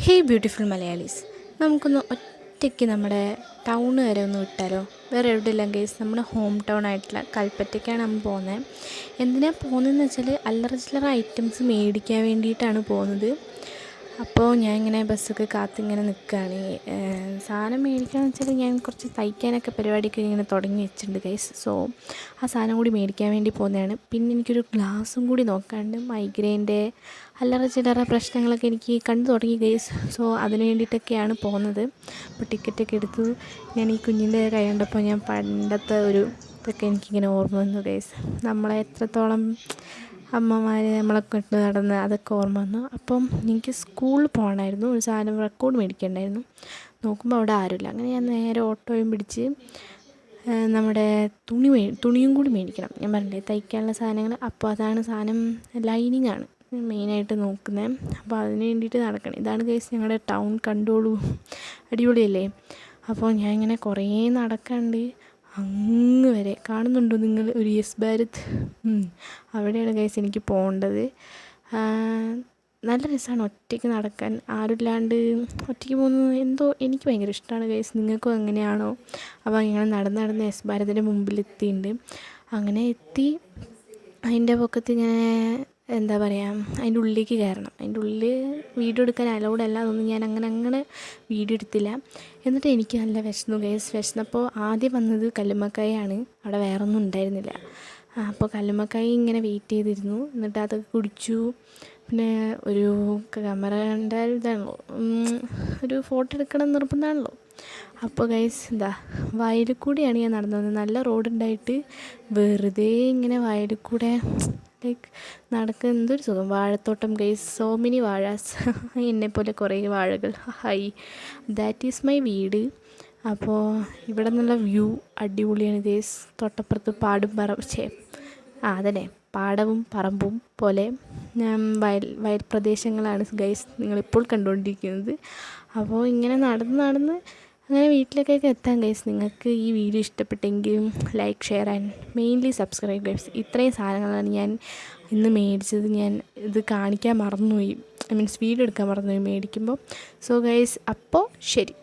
Hey beautiful Malayalees, നമുക്കൊന്ന് ഒറ്റയ്ക്ക് നമ്മുടെ ടൗൺ വരെ ഒന്ന് വിട്ടാലോ? വേറെ എവിടെയില്ല ഗൈസ്, നമ്മുടെ ഹോം ടൗൺ ആയിട്ടുള്ള കൽപ്പറ്റയ്ക്കാണ് നമ്മൾ പോകുന്നത്. എന്തിനാണ് പോകുന്നതെന്ന് വെച്ചാൽ അല്ലറ ചില്ലറ ഐറ്റംസ് മേടിക്കാൻ വേണ്ടിയിട്ടാണ് പോകുന്നത്. അപ്പോൾ ഞാൻ ഇങ്ങനെ ബസ്സൊക്കെ കാത്തിങ്ങനെ നിൽക്കുകയാണ്. സാധനം മേടിക്കാമെന്ന് വെച്ചാൽ ഞാൻ കുറച്ച് തയ്ക്കാനൊക്കെ പരിപാടിയൊക്കെ ഇങ്ങനെ തുടങ്ങി വെച്ചിട്ടുണ്ട് ഗൈസ്. സോ ആ സാധനം കൂടി മേടിക്കാൻ വേണ്ടി പോകുന്നതാണ്. പിന്നെ എനിക്കൊരു ഗ്ലാസും കൂടി നോക്കാണ്ട്, മൈഗ്രെയിൻ്റെ അല്ലറ ചില്ലറ പ്രശ്നങ്ങളൊക്കെ എനിക്ക് കണ്ടു തുടങ്ങി ഗൈസ്. സോ അതിന് വേണ്ടിയിട്ടൊക്കെയാണ് പോകുന്നത്. അപ്പോൾ ടിക്കറ്റൊക്കെ എടുത്തു. ഞാൻ ഈ കുഞ്ഞിൻ്റെ കൈ കണ്ടപ്പോൾ ഞാൻ പണ്ടത്തെ ഒരു ഇതൊക്കെ എനിക്കിങ്ങനെ ഓർമ്മ വന്നു ഗൈസ്. നമ്മളെ എത്രത്തോളം അമ്മമാർ നമ്മളെ കൊണ്ട് നടന്ന് അതൊക്കെ ഓർമ്മ വന്നു. അപ്പം എനിക്ക് സ്കൂളിൽ പോകണമായിരുന്നു, ഒരു സാധനം റെക്കോർഡ് മേടിക്കണ്ടായിരുന്നു. നോക്കുമ്പോൾ അവിടെ ആരുമില്ല. അങ്ങനെ ഞാൻ നേരെ ഓട്ടോയും പിടിച്ച് നമ്മുടെ തുണിയും കൂടി മേടിക്കണം. ഞാൻ പറഞ്ഞില്ലേ തയ്ക്കാനുള്ള സാധനങ്ങൾ. അപ്പോൾ അതാണ് സാധനം, ലൈനിങ് ആണ് മെയിനായിട്ട് നോക്കുന്നത്. അപ്പോൾ അതിന് വേണ്ടിയിട്ട് നടക്കണം. ഇതാണ് കേസ് ഞങ്ങളുടെ ടൗൺ, കണ്ടോളൂ, അടിപൊളിയല്ലേ? അപ്പോൾ ഞാൻ ഇങ്ങനെ കുറേ നടക്കാണ്ട് അങ്ങ് വരെ കാണുന്നുണ്ടോ നിങ്ങൾ, ഒരു യെസ് ഭാരത്, അവിടെയാണ് ഗൈസ് എനിക്ക് പോകേണ്ടത്. നല്ല രസമാണ് ഒറ്റയ്ക്ക് നടക്കാൻ, ആരുമില്ലാണ്ട് ഒറ്റയ്ക്ക് പോകുന്നത് എന്തോ എനിക്ക് ഭയങ്കര ഇഷ്ടമാണ് ഗൈസ്. നിങ്ങൾക്കും എങ്ങനെയാണോ? അപ്പോൾ ഇങ്ങനെ നടന്ന് യെസ് ഭാരതിൻ്റെ മുമ്പിലെത്തിയിട്ടുണ്ട്. അങ്ങനെ എത്തി അതിൻ്റെ പൊക്കത്ത് ഇങ്ങനെ എന്താ പറയുക, അതിൻ്റെ ഉള്ളിലേക്ക് കയറണം. അതിൻ്റെ ഉള്ളിൽ വീഡിയോ എടുക്കാൻ അലൗഡ് അല്ല, അതൊന്നും ഞാൻ അങ്ങനെ വീഡിയോ എടുത്തില്ല. എന്നിട്ട് എനിക്ക് നല്ല വിശന്നു ഗൈസ്. വിശന്നപ്പോൾ ആദ്യം വന്നത് കല്ലുമ്മക്കായാണ്, അവിടെ വേറെ ഒന്നും ഉണ്ടായിരുന്നില്ല. അപ്പോൾ കല്ലുമ്മക്കായി ഇങ്ങനെ വെയിറ്റ് ചെയ്തിരുന്നു. എന്നിട്ട് അതൊക്കെ കുടിച്ചു. പിന്നെ ഒരു ക്യാമറേൻ്റെ ഇതാണല്ലോ, ഒരു ഫോട്ടോ എടുക്കണം നിർബന്ധമാണല്ലോ. അപ്പോൾ ഗൈസ് എന്താ, വയലിൽ കൂടെയാണ് ഞാൻ നടന്നു വന്നത്. നല്ല റോഡുണ്ടായിട്ട് വെറുതെ ഇങ്ങനെ വയലിൽ കൂടെ ലൈക്ക് നടക്കുക, എന്തൊരു സുഖം. വാഴത്തോട്ടം ഗൈസ്, സോ മെനി വാഴാസ്, എന്നെപ്പോലെ കുറേ വാഴകൾ. ഹൈ, ദാറ്റ് ഈസ് മൈ വീട്. അപ്പോൾ ഇവിടെ നിന്നുള്ള വ്യൂ അടിപൊളിയാണ് ഗൈസ്. തൊട്ടപ്പുറത്ത് അതന്നെ പാടവും പറമ്പും പോലെ വയൽ പ്രദേശങ്ങളാണ് ഗൈസ് നിങ്ങളിപ്പോൾ കണ്ടുകൊണ്ടിരിക്കുന്നത്. അപ്പോൾ ഇങ്ങനെ നടന്ന് അങ്ങനെ വീട്ടിലേക്കൊക്കെ എത്താൻ ഗൈസ്. നിങ്ങൾക്ക് ഈ വീഡിയോ ഇഷ്ടപ്പെട്ടെങ്കിലും like, share and mainly subscribe guys. ഇത്രയും സാധനങ്ങളാണ് ഞാൻ ഇന്ന് മേടിച്ചത്. ഞാൻ ഇത് കാണിക്കാൻ മറന്നുപോയി, വീഡിയോ എടുക്കാൻ മറന്നുപോയി മേടിക്കുമ്പോൾ. സോ ഗൈസ്, അപ്പോൾ ശരി.